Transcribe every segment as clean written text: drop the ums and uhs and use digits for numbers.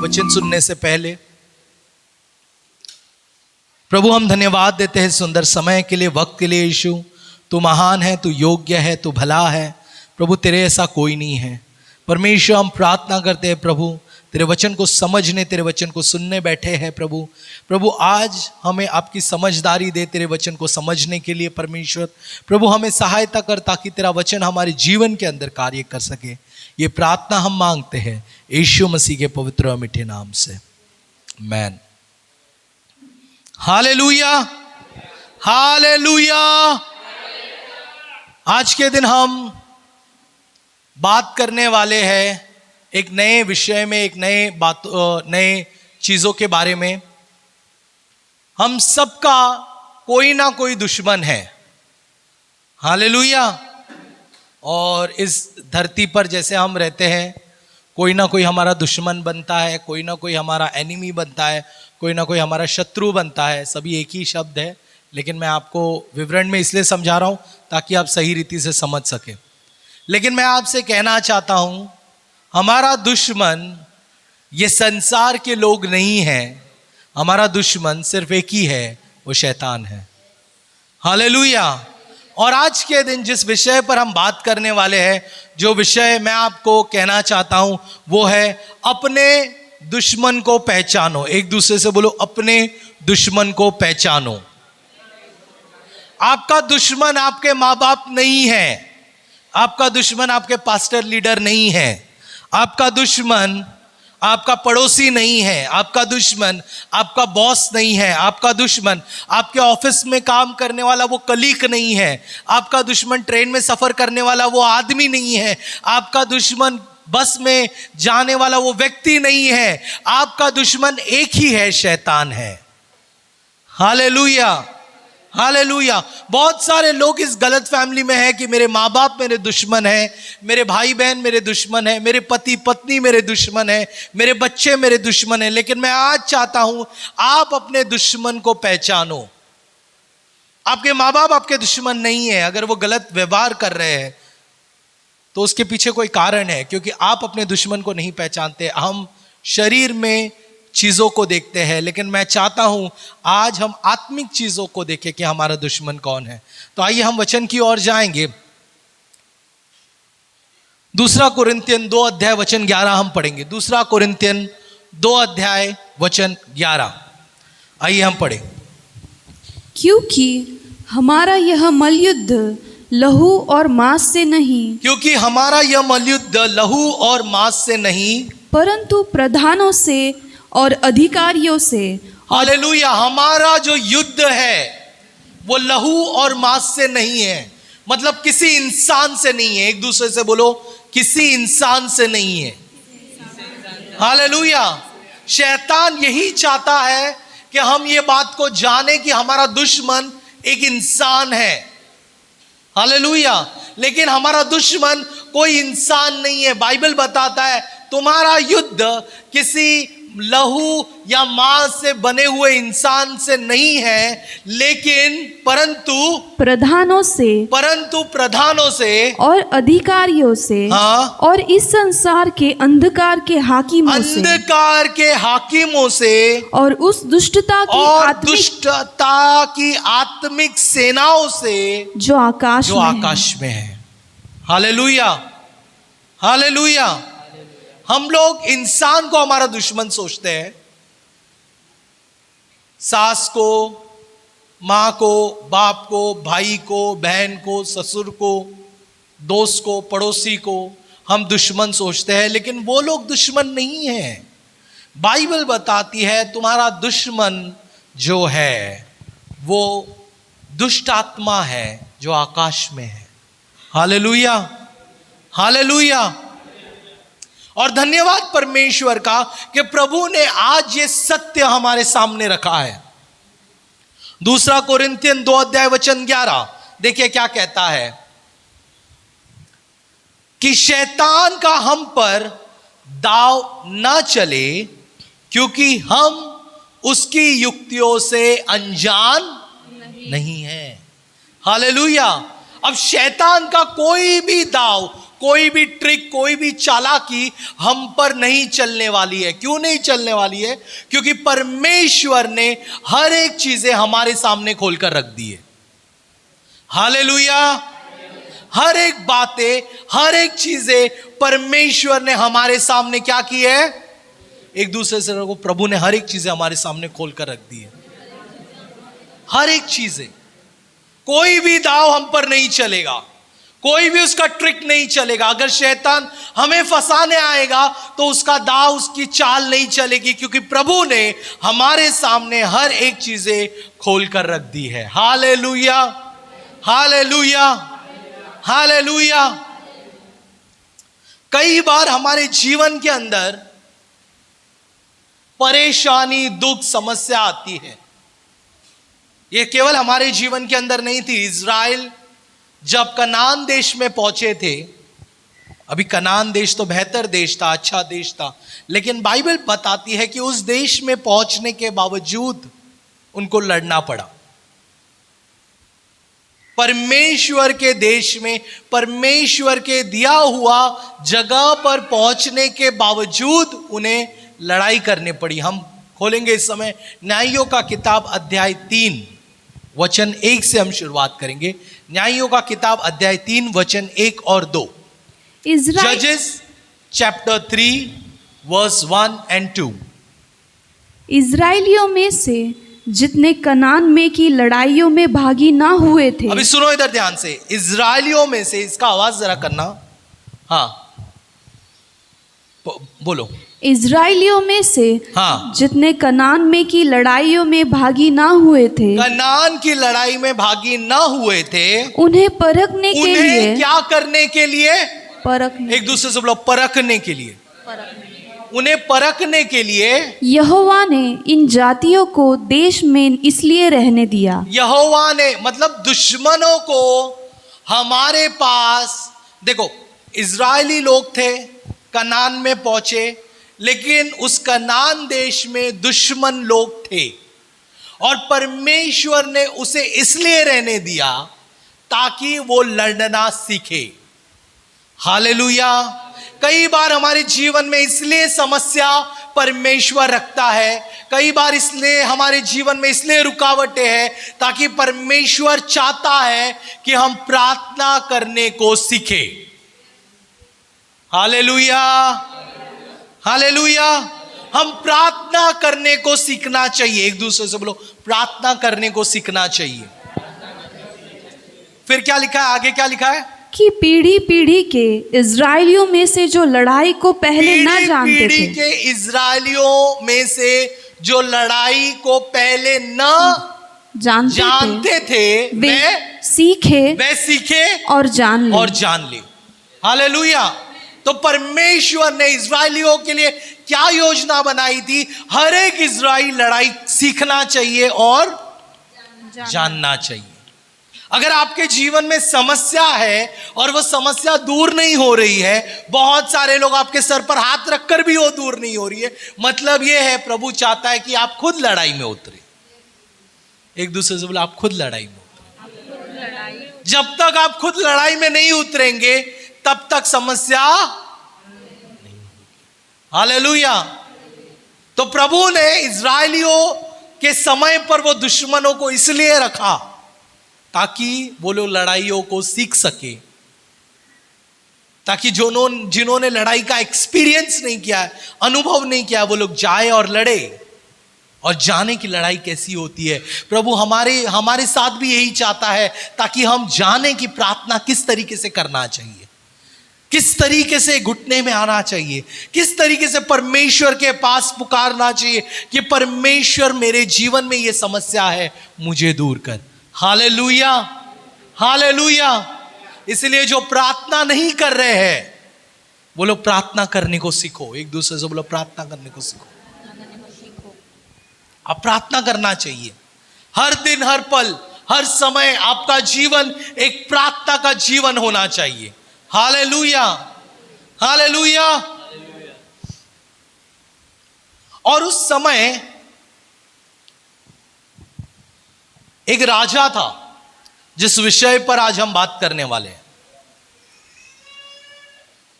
वचन सुनने से पहले प्रभु हम धन्यवाद देते हैं सुंदर समय के लिए, वक्त के लिए। यीशु तू महान है, तू योग्य है, तू भला है प्रभु, तेरे ऐसा कोई नहीं है। परमेश्वर हम प्रार्थना करते हैं प्रभु, तेरे वचन को समझने, तेरे वचन को सुनने बैठे हैं प्रभु। प्रभु आज हमें आपकी समझदारी दे तेरे वचन को समझने के लिए परमेश्वर। प्रभु हमें सहायता कर ताकि तेरा वचन हमारे जीवन के अंदर कार्य कर सके। ये प्रार्थना हम मांगते हैं यीशु मसीह के पवित्र और मीठे नाम से, आमीन। Hallelujah, hallelujah. आज के दिन हम बात करने वाले हैं एक नए विषय में, एक नए चीजों के बारे में। हम सबका कोई ना कोई दुश्मन है, हालेलुया। और इस धरती पर जैसे हम रहते हैं, कोई ना कोई हमारा दुश्मन बनता है, कोई ना कोई हमारा एनिमी बनता है, कोई ना कोई हमारा शत्रु बनता है। सभी एक ही शब्द है, लेकिन मैं आपको विवरण में इसलिए समझा रहा हूं ताकि आप सही रीति से समझ सके। लेकिन मैं आपसे कहना चाहता हूं, हमारा दुश्मन ये संसार के लोग नहीं हैं, हमारा दुश्मन सिर्फ एक ही है, वो शैतान है। हालेलुया। और आज के दिन जिस विषय पर हम बात करने वाले हैं, जो विषय मैं आपको कहना चाहता हूं वो है अपने दुश्मन को पहचानो। एक दूसरे से बोलो, अपने दुश्मन को पहचानो। आपका दुश्मन आपके माँ बाप नहीं है, आपका दुश्मन आपके पास्टर लीडर नहीं है, आपका दुश्मन आपका पड़ोसी नहीं है, आपका दुश्मन आपका बॉस नहीं है, आपका दुश्मन आपके ऑफिस में काम करने वाला वो कलीग नहीं है, आपका दुश्मन ट्रेन में सफर करने वाला वो आदमी नहीं है, आपका दुश्मन बस में जाने वाला वो व्यक्ति नहीं है। आपका दुश्मन एक ही है, शैतान है। Hallelujah, hallelujah. बहुत सारे लोग इस गलत फैमिली में है कि मेरे माँ बाप मेरे दुश्मन है, मेरे भाई बहन मेरे दुश्मन है, मेरे पति पत्नी मेरे दुश्मन है, मेरे बच्चे मेरे दुश्मन है। लेकिन मैं आज चाहता हूं आप अपने दुश्मन को पहचानो। आपके माँ बाप आपके दुश्मन नहीं है। अगर वो गलत व्यवहार कर रहे हैं तो उसके पीछे कोई कारण है, क्योंकि आप अपने दुश्मन को नहीं पहचानते। हम शरीर में चीजों को देखते हैं, लेकिन मैं चाहता हूं आज हम आत्मिक चीजों को देखें कि हमारा दुश्मन कौन है। तो आइए हम वचन की ओर जाएंगे। 2 कुरिन्थियन 2 अध्याय वचन 11 हम पढ़ेंगे। 2 कुरिन्थियन 2 अध्याय वचन 11, आइए हम पढ़ें। क्योंकि हमारा यह मलयुद्ध लहू और मांस से नहीं, क्योंकि हमारा यह मलयुद्ध लहू और मांस से नहीं, परंतु प्रधानों से और अधिकारियों से। हालेलुया। हमारा जो युद्ध है वो लहू और मांस से नहीं है, मतलब किसी इंसान से नहीं है। एक दूसरे से बोलो, किसी इंसान से नहीं है। हालेलुया। शैतान यही चाहता है कि हम ये बात को जाने कि हमारा दुश्मन एक इंसान है। हालेलुया। लेकिन हमारा दुश्मन कोई इंसान नहीं है। बाइबल बताता है तुम्हारा युद्ध किसी लहू या मांस से बने हुए इंसान से नहीं है, लेकिन परंतु प्रधानों से और अधिकारियों से, हाँ, और इस संसार के अंधकार के हाकिमों से, और उस दुष्टता की आत्मिक सेनाओं से जो आकाश में है। Hallelujah, hallelujah. हम लोग इंसान को हमारा दुश्मन सोचते हैं, सास को, माँ को, बाप को, भाई को, बहन को, ससुर को, दोस्त को, पड़ोसी को हम दुश्मन सोचते हैं, लेकिन वो लोग दुश्मन नहीं हैं। बाइबल बताती है तुम्हारा दुश्मन जो है वो दुष्ट आत्मा है जो आकाश में है। Hallelujah, hallelujah. और धन्यवाद परमेश्वर का कि प्रभु ने आज ये सत्य हमारे सामने रखा है। 2 कुरिन्थियन 2 अध्याय वचन 11 देखिए क्या कहता है कि शैतान का हम पर दाव ना चले, क्योंकि हम उसकी युक्तियों से अनजान नहीं है। हालेलुया। अब शैतान का कोई भी दाव, कोई भी ट्रिक, कोई भी चालाकी हम पर नहीं चलने वाली है। क्यों नहीं चलने वाली है? क्योंकि परमेश्वर ने हर एक चीजें हमारे सामने खोलकर रख दी है। हालेलुया। हर एक बातें, हर एक चीजें परमेश्वर ने हमारे सामने क्या की है? एक दूसरे से को प्रभु ने हर एक चीजें हमारे सामने खोलकर रख दी है। हर एक चीजें, कोई भी दाव हम पर नहीं चलेगा, कोई भी उसका ट्रिक नहीं चलेगा। अगर शैतान हमें फंसाने आएगा तो उसका दाव, उसकी चाल नहीं चलेगी, क्योंकि प्रभु ने हमारे सामने हर एक चीजें खोलकर रख दी है। Hallelujah, hallelujah, hallelujah. कई बार हमारे जीवन के अंदर परेशानी, दुख, समस्या आती है। यह केवल हमारे जीवन के अंदर नहीं थी। इज़राइल जब कनान देश में पहुंचे थे, अभी कनान देश तो बेहतर देश था, अच्छा देश था, लेकिन बाइबल बताती है कि उस देश में पहुंचने के बावजूद उनको लड़ना पड़ा। परमेश्वर के देश में, परमेश्वर के दिया हुआ जगह पर पहुंचने के बावजूद उन्हें लड़ाई करनी पड़ी। हम खोलेंगे इस समय न्यायों का किताब अध्याय 3 वचन 1 से हम शुरुआत करेंगे। न्यायों का किताब अध्याय 3 वचन 1 और 2। जजेस चैप्टर 3 वर्स 1 and 2। इज़राइलियों में से जितने कनान में की लड़ाइयों में भागी ना हुए थे। अभी सुनो इधर ध्यान से। इज़राइलियों में से, इसका आवाज जरा करना, हाँ बोलो। इज़राइलियों में से हाँ, जितने कनान में की लड़ाइयों में भागी ना हुए थे, कनान की लड़ाई में भागी ना हुए थे, उन्हें परखने के उन्हें लिए, क्या करने के लिए? परखने, एक दूसरे से बोलो, परखने के लिए। उन्हें परखने के लिए यहोवा ने इन जातियों को देश में इसलिए रहने दिया। यहोवा ने, मतलब दुश्मनों को हमारे पास, देखो इजरायली लोग थे, कनान में पहुंचे, लेकिन उस कनान देश में दुश्मन लोग थे और परमेश्वर ने उसे इसलिए रहने दिया ताकि वो लड़ना सीखे। हालेलुया। कई बार हमारे जीवन में इसलिए समस्या परमेश्वर रखता है, कई बार इसलिए हमारे जीवन में इसलिए रुकावटें हैं ताकि परमेश्वर चाहता है कि हम प्रार्थना करने को सीखें। Hallelujah, hallelujah. हम प्रार्थना करने को सीखना चाहिए। एक दूसरे से बोलो, प्रार्थना करने को सीखना चाहिए। फिर क्या लिखा है आगे? क्या लिखा है? कि पीढ़ी पीढ़ी के इज़राइलियों में से जो लड़ाई को पहले न जानते पीढ़ी थे, के इज़राइलियों में से जो लड़ाई को पहले न जानते थे, वे सीखे और जान ले। हालेलुया। तो परमेश्वर ने इज़राइलियों के लिए क्या योजना बनाई थी? हर एक इज़राइल लड़ाई सीखना चाहिए और जानना चाहिए। अगर आपके जीवन में समस्या है और वो समस्या दूर नहीं हो रही है, बहुत सारे लोग आपके सर पर हाथ रखकर भी वो दूर नहीं हो रही है, मतलब ये है प्रभु चाहता है कि आप खुद लड़ाई में उतरे। एक दूसरे से बोला, आप खुद लड़ाई में उतरे। जब तक आप खुद लड़ाई में नहीं उतरेंगे तब तक समस्या नहीं। हालेलुया। तो प्रभु ने इज़राइलियों के समय पर वो दुश्मनों को इसलिए रखा ताकि वो लोग लड़ाइयों को सीख सके, ताकि जिन्होंने लड़ाई का एक्सपीरियंस नहीं किया है, अनुभव नहीं किया, वो लोग जाए और लड़े और जाने की लड़ाई कैसी होती है। प्रभु हमारे साथ भी यही चाहता है, ताकि हम जाने की प्रार्थना किस तरीके से करना चाहिए, किस तरीके से घुटने में आना चाहिए, किस तरीके से परमेश्वर के पास पुकारना चाहिए कि परमेश्वर मेरे जीवन में ये समस्या है, मुझे दूर कर। Hallelujah, hallelujah. इसलिए जो प्रार्थना नहीं कर रहे हैं वो लोग प्रार्थना करने को सीखो। एक दूसरे से बोलो, प्रार्थना करने को सीखो। आप प्रार्थना करना चाहिए हर दिन, हर पल, हर समय। आपका जीवन एक प्रार्थना का जीवन होना चाहिए। Hallelujah, hallelujah. और उस समय एक राजा था, जिस विषय पर आज हम बात करने वाले हैं।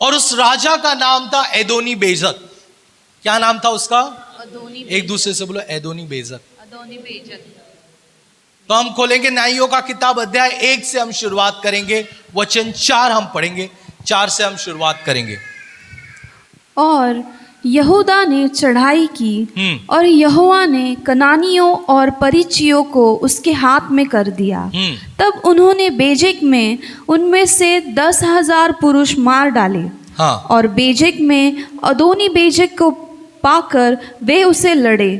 और उस राजा का नाम था एदोनी बेजक। क्या नाम था उसका? एक दूसरे से बोलो, एदोनी बेजक। तो हम खोलेंगे न्यायों का किताब अध्याय 1 से हम शुरुआत करेंगे, वचन 4 हम पढ़ेंगे, 4 से हम शुरुआत करेंगे। और यहूदा ने चढ़ाई की और यहोवा ने कनानियों और परिचियों को उसके हाथ में कर दिया। तब उन्होंने बेजेक में उनमें से 10,000 पुरुष मार डाले। हाँ। और बेजेक में अदोनी बेजेक को पाकर वे उसे लड़े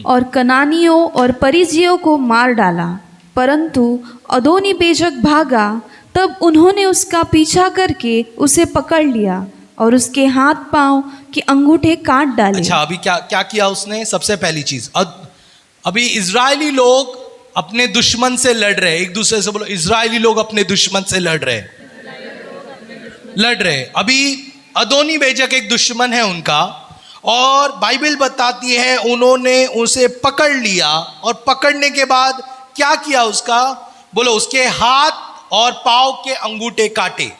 और कनानियों और परिचियों को मार डाला, परंतु अदोनी बेजेक भागा। तब उन्होंने उसका पीछा करके उसे पकड़ लिया और उसके हाथ पांव के अंगूठे काट डाले। अच्छा, अभी क्या क्या किया उसने? सबसे पहली चीज, अभी इजरायली लोग अपने दुश्मन से लड़ रहे। एक दूसरे से बोलो, इजरायली लोग अपने दुश्मन से लड़ रहे। अभी अदोनी बेजक एक दुश्मन है उनका, और बाइबल बताती है उन्होंने उसे पकड़ लिया, और पकड़ने के बाद क्या किया उसका? बोलो, उसके हाथ और पांव के अंगूठे काटे।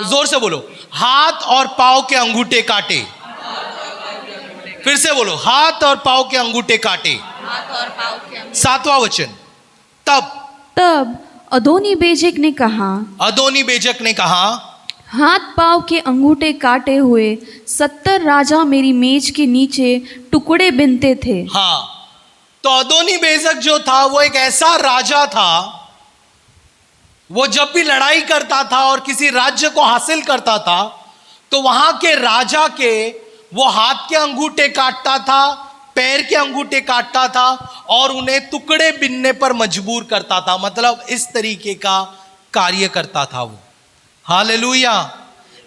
जोर से बोलो, हाथ और पांव के अंगूठे काटे। फिर से बोलो, हाथ और पांव के अंगूठे काटे। 7वां वचन, तब अदोनी बेजेक ने कहा, हाथ पांव के अंगूठे काटे हुए 70 राजा मेरी मेज के नीचे टुकड़े बिनते थे। हाँ, तो अदोनी बेजक जो था वो एक ऐसा राजा था, वो जब भी लड़ाई करता था और किसी राज्य को हासिल करता था तो वहां के राजा के वो हाथ के अंगूठे काटता था, पैर के अंगूठे काटता था और उन्हें टुकड़े बिनने पर मजबूर करता था। मतलब इस तरीके का कार्य करता था वो। हालेलुया।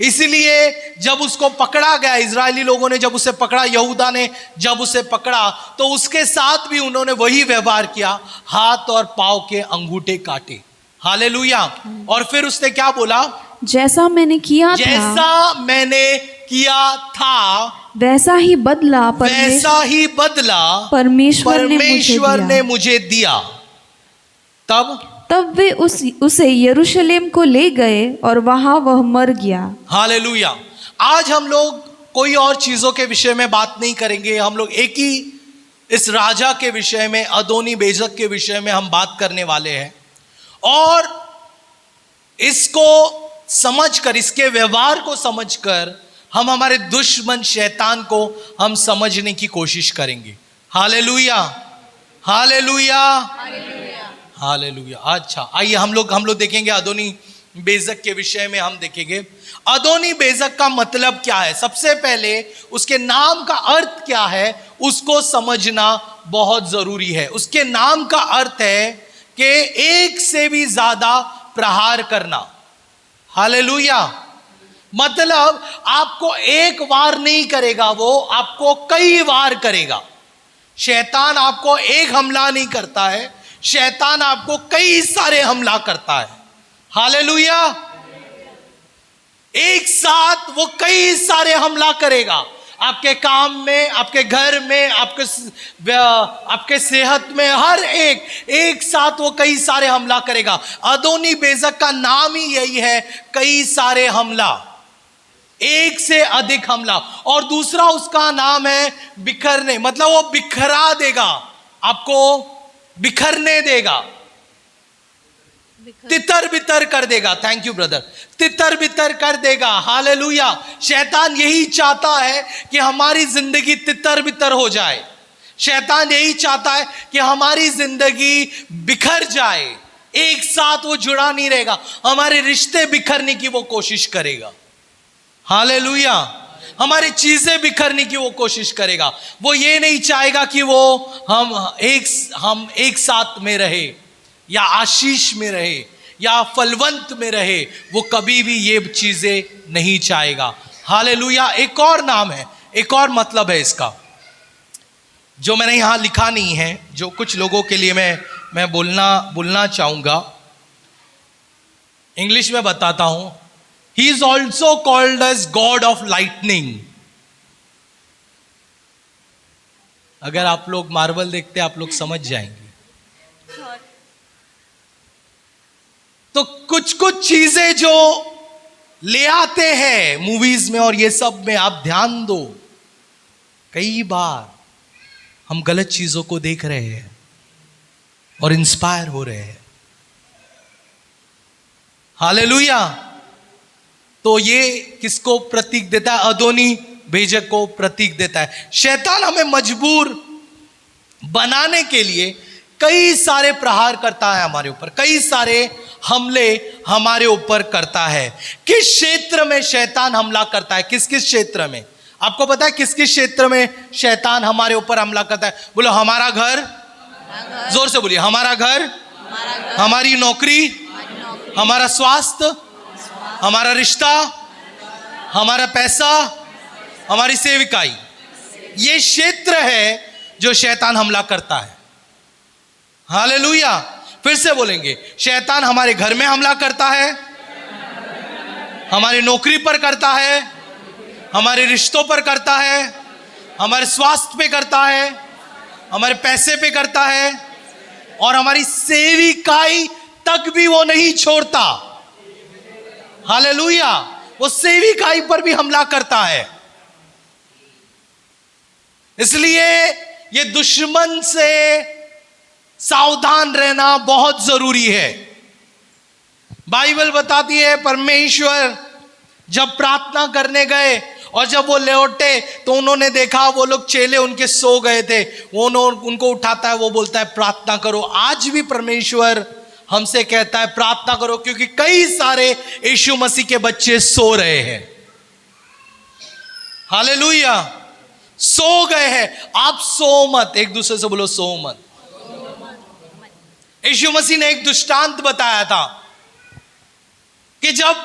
इसलिए जब उसको पकड़ा गया, इजरायली लोगों ने जब उसे पकड़ा, यहूदा ने जब उसे पकड़ा, तो उसके साथ भी उन्होंने वही व्यवहार किया, हाथ और पांव के अंगूठे काटे। हालेलुया। और फिर उसने क्या बोला? जैसा मैंने किया था वैसा ही बदला परमेश्वर ने मुझे दिया। तब वे उसे यरूशलेम को ले गए और वहां वह मर गया। हालेलुया। आज हम लोग कोई और चीजों के विषय में बात नहीं करेंगे, हम लोग एक ही इस राजा के विषय में, अदोनी बेजक के विषय में हम बात करने वाले हैं। और इसको समझकर, इसके व्यवहार को समझकर हम हमारे दुश्मन शैतान को हम समझने की कोशिश करेंगे। Hallelujah, hallelujah, hallelujah. अच्छा, आइए हम लोग देखेंगे अदोनी बेजक के विषय में। हम देखेंगे अदोनी बेजक का मतलब क्या है। सबसे पहले उसके नाम का अर्थ क्या है उसको समझना बहुत जरूरी है। उसके नाम का अर्थ है कि एक से भी ज्यादा प्रहार करना। हालेलुया। मतलब आपको एक वार नहीं करेगा, वो आपको कई वार करेगा। शैतान आपको एक हमला नहीं करता है, शैतान आपको कई सारे हमला करता है। हालेलुया। एक साथ वो कई सारे हमला करेगा, आपके काम में, आपके घर में, आपके सेहत में, हर एक साथ वो कई सारे हमला करेगा। अदोनी बेजक का नाम ही यही है, कई सारे हमला, एक से अधिक हमला। और दूसरा उसका नाम है बिखरने, मतलब वो बिखरा देगा, आपको बिखरने देगा, तितर बितर कर देगा। Thank you brother. तितर बितर कर देगा। हालेलुया। शैतान यही चाहता है कि हमारी जिंदगी तितर बितर हो जाए। शैतान यही चाहता है कि हमारी जिंदगी बिखर जाए, एक साथ वो जुड़ा नहीं रहेगा, हमारे रिश्ते बिखरने की वो कोशिश करेगा। हालेलुया। हमारी चीजें बिखरने की वो कोशिश करेगा। वो ये नहीं चाहेगा कि वो हम एक साथ में रहे, या आशीष में रहे, या फलवंत में रहे। वो कभी भी ये चीजें नहीं चाहेगा। हालेलुया। एक और नाम है, एक और मतलब है इसका, जो मैंने यहां लिखा नहीं है, जो कुछ लोगों के लिए मैं बोलना चाहूंगा। इंग्लिश में बताता हूं। He is also called as God of lightning. अगर आप लोग मार्वल देखते आप लोग समझ जाएंगे। तो कुछ कुछ चीजें जो ले आते हैं मूवीज में और ये सब में, आप ध्यान दो, कई बार हम गलत चीजों को देख रहे हैं और इंस्पायर हो रहे हैं। हालेलुया। तो ये किसको प्रतीक देता है? अदोनी बेजक को प्रतीक देता है। शैतान हमें मजबूर बनाने के लिए कई सारे प्रहार करता है हमारे ऊपर, कई सारे हमले हमारे ऊपर करता है। किस क्षेत्र में शैतान हमला करता है? किस किस क्षेत्र में? आपको पता है किस किस क्षेत्र में शैतान हमारे ऊपर हमला करता है? बोलो, हमारा घर, जोर से बोलिए, हमारा घर, हमारी नौकरी, हमारा स्वास्थ्य, हमारा रिश्ता, हमारा पैसा, हमारी सेविकाई। ये क्षेत्र है जो शैतान हमला करता है। हालेलुया। फिर से बोलेंगे, शैतान हमारे घर में हमला करता है, हमारी नौकरी पर करता है, हमारे रिश्तों पर करता है, हमारे स्वास्थ्य पे करता है, हमारे पैसे पे करता है, और हमारी सेविकाई तक भी वो नहीं छोड़ता। हालेलुया। वो सेविकाई पर भी हमला करता है। इसलिए ये दुश्मन से सावधान रहना बहुत जरूरी है। बाइबल बताती है परमेश्वर जब प्रार्थना करने गए और जब वो लौटे तो उन्होंने देखा वो लोग चेले उनके सो गए थे। वो उनको उठाता है, वो बोलता है प्रार्थना करो। आज भी परमेश्वर हमसे कहता है प्रार्थना करो, क्योंकि कई सारे यीशु मसीह के बच्चे सो रहे हैं। हालेलुया। सो गए हैं। आप सो मत, एक दूसरे से बोलो सो मत। यीशु मसीह ने एक दृष्टांत बताया था कि जब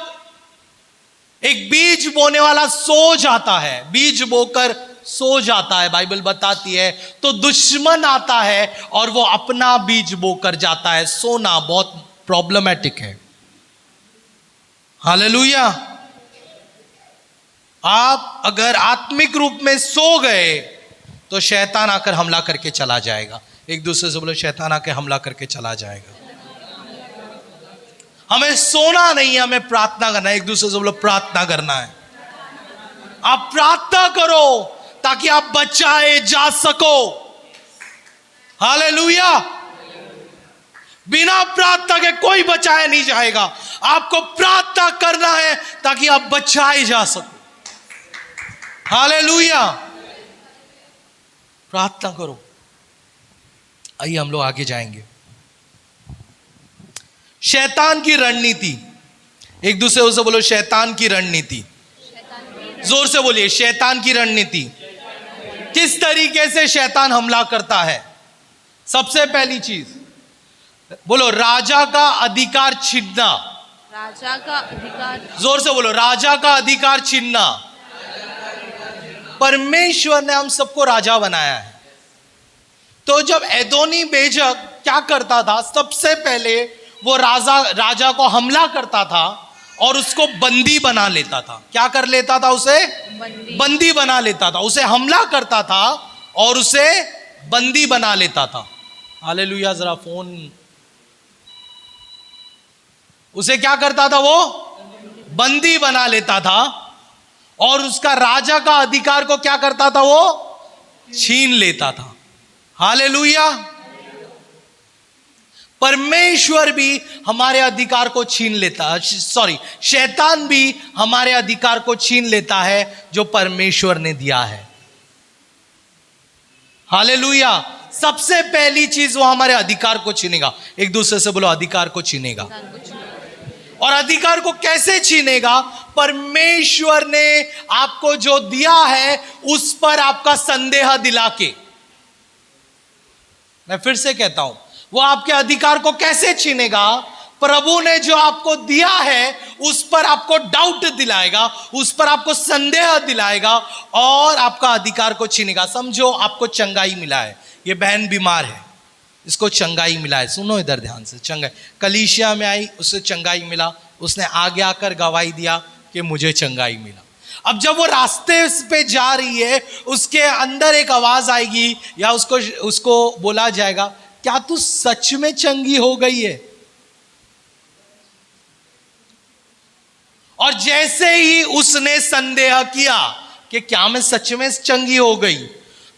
एक बीज बोने वाला सो जाता है, बीज बोकर सो जाता है, बाइबल बताती है, तो दुश्मन आता है और वो अपना बीज बोकर जाता है। सोना बहुत प्रॉब्लमैटिक है। हालेलुया। आप अगर आत्मिक रूप में सो गए तो शैतान आकर हमला करके चला जाएगा। एक दूसरे से बोलो, शैतान आकर हमला करके चला जाएगा। हमें सोना नहीं है, हमें प्रार्थना करना है। एक दूसरे से बोलो, प्रार्थना करना है। आप प्रार्थना करो ताकि आप बचाए जा सको। हालेलुया। बिना प्रार्थना के कोई बचाया नहीं जाएगा। आपको प्रार्थना करना है ताकि आप बचाए जा सको। हालेलुया। प्रार्थना करो। आइए हम लोग आगे जाएंगे। शैतान की रणनीति। एक दूसरे से बोलो, शैतान की रणनीति। जोर से बोलिए, शैतान की रणनीति। किस तरीके से शैतान हमला करता है? सबसे पहली चीज बोलो, राजा का अधिकार छीनना। राजा का अधिकार, जोर से बोलो, राजा का अधिकार छीनना। परमेश्वर ने हम सबको राजा बनाया है। तो जब एदोनी बेजक क्या करता था, सबसे पहले वो राजा को हमला करता था और उसको बंदी बना लेता था। क्या कर लेता था? उसे बंदी बना लेता था। उसे हमला करता था और उसे बंदी बना लेता था। हालेलुया। जरा फोन। उसे क्या करता था? वो बंदी बना लेता था और उसका राजा का अधिकार को क्या करता था? वो छीन लेता था। हालेलुया। परमेश्वर भी हमारे अधिकार को छीन लेता है, सॉरी, शैतान भी हमारे अधिकार को छीन लेता है जो परमेश्वर ने दिया है। हालेलुया। सबसे पहली चीज वो हमारे अधिकार को छीनेगा। एक दूसरे से बोलो, अधिकार को छीनेगा। और अधिकार को कैसे छीनेगा? परमेश्वर ने आपको जो दिया है उस पर आपका संदेह दिला के। मैं फिर से कहता हूं, वो आपके अधिकार को कैसे छीनेगा? प्रभु ने जो आपको दिया है उस पर आपको डाउट दिलाएगा, उस पर आपको संदेह दिलाएगा और आपका अधिकार को छीनेगा। समझो आपको चंगाई मिला है, ये बहन बीमार है, इसको चंगाई मिला है। सुनो इधर ध्यान से। चंगाई कलीसिया में आई, उसे चंगाई मिला, उसने आगे आकर गवाही दिया कि मुझे चंगाई मिला। अब जब वो रास्ते पे जा रही है, उसके अंदर एक आवाज आएगी या उसको बोला जाएगा, क्या तू सच में चंगी हो गई है? और जैसे ही उसने संदेह किया कि क्या मैं सच में चंगी हो गई,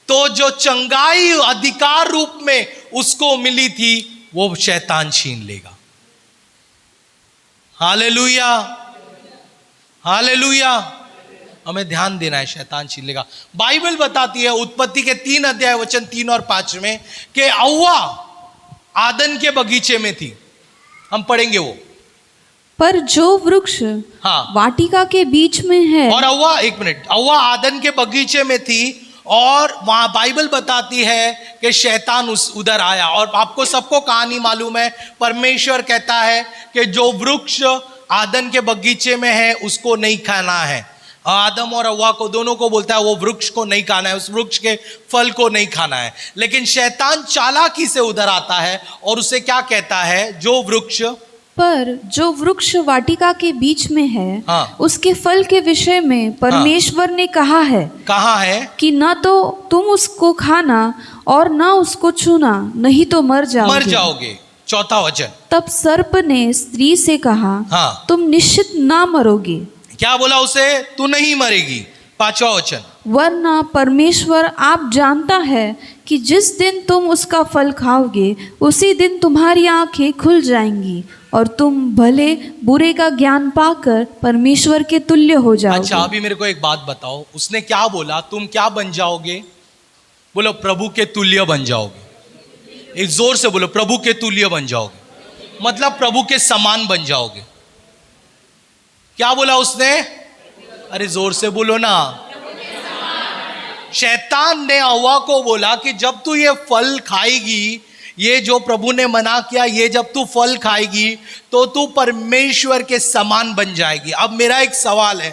तो जो चंगाई अधिकार रूप में उसको मिली थी वो शैतान छीन लेगा। Hallelujah, hallelujah. हमें ध्यान देना है, शैतान छीन लेगा। बाइबल बताती है उत्पत्ति के 3 अध्याय वचन 3 और 5 में कि हव्वा आदन के बगीचे में थी। हम पढ़ेंगे वो। पर जो वृक्ष हाँ। वाटिका के बीच में है, और हव्वा, एक मिनट, हव्वा आदन के बगीचे में थी और वहां बाइबल बताती है कि शैतान उधर आया। और आपको सबको कहानी मालूम है, परमेश्वर कहता है कि जो वृक्ष आदन के बगीचे में है उसको नहीं खाना है। आदम और हव्वा को दोनों को बोलता है वो वृक्ष को नहीं खाना है, उस वृक्ष के फल को नहीं खाना है। लेकिन शैतान चालाकी से उधर आता है और उसे क्या कहता है, जो वृक्ष, पर जो वृक्ष वाटिका के बीच में है, हाँ। उसके फल के विषय में परमेश्वर ने कहा है कि न तो तुम उसको खाना और न उसको छूना, नहीं तो मर जाओगे। 4 वचन। तब सर्प ने स्त्री से कहा, हाँ। तुम निश्चित ना मरोगे। क्या बोला उसे? तू नहीं मरेगी। 5वां वचन। वरना परमेश्वर आप जानता है कि जिस दिन तुम उसका फल खाओगे उसी दिन तुम्हारी आंखें खुल जाएंगी और तुम भले बुरे का ज्ञान पाकर परमेश्वर के तुल्य हो जाओगे। अच्छा, अभी मेरे को एक बात बताओ, उसने क्या बोला? तुम क्या बन जाओगे? बोलो, प्रभु के तुल्य बन जाओगे। एक जोर से बोलो, प्रभु के तुल्य बन जाओगे, मतलब प्रभु के समान बन जाओगे। क्या बोला उसने? अरे जोर से बोलो ना। शैतान ने हव्वा को बोला कि जब तू ये फल खाएगी, ये जो प्रभु ने मना किया, ये जब तू फल खाएगी तो तू परमेश्वर के समान बन जाएगी। अब मेरा एक सवाल है,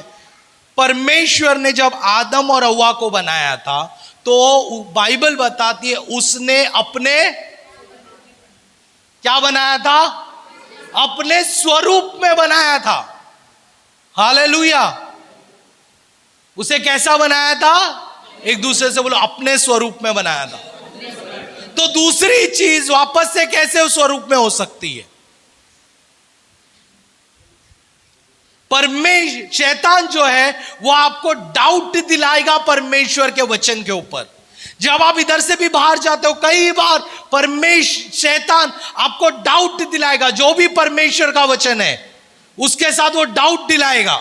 परमेश्वर ने जब आदम और हव्वा को बनाया था तो बाइबल बताती है उसने अपने क्या बनाया था? अपने स्वरूप में बनाया था। हालेलुया। उसे कैसा बनाया था? एक दूसरे से बोलो, अपने स्वरूप में बनाया था। तो दूसरी चीज वापस से कैसे उस स्वरूप में हो सकती है? शैतान जो है वो आपको डाउट दिलाएगा परमेश्वर के वचन के ऊपर। जब आप इधर से भी बाहर जाते हो, कई बार शैतान आपको डाउट दिलाएगा। जो भी परमेश्वर का वचन है उसके साथ वो डाउट दिलाएगा